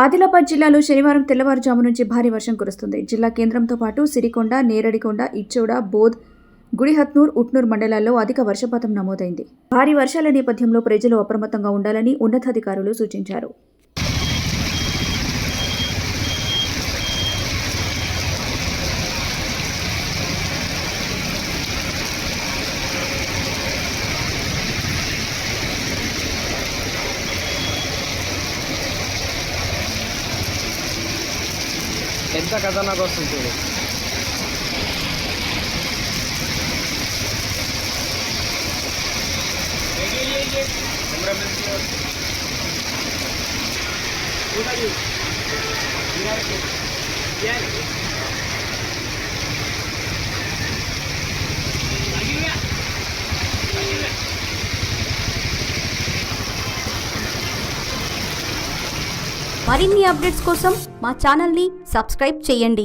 ఆదిలాబాద్ జిల్లాలో శనివారం తెల్లవారుజాము నుంచి భారీ వర్షం కురుస్తుంది. జిల్లా కేంద్రంతో పాటు సిరికొండ, నేరడికొండ, ఇచ్చోడ, బోధ్, గుడిహత్నూర్, ఉట్నూర్ మండలాల్లో అధిక వర్షపాతం నమోదైంది. భారీ వర్షాల నేపథ్యంలో ప్రజలు అప్రమత్తంగా ఉండాలని ఉన్నతాధికారులు సూచించారు. ఎంత ఖతర్నాక్ వస్తుంది చూడు. మరిన్ని అప్డేట్స్ కోసం మా ఛానల్ని సబ్స్క్రైబ్ చేయండి.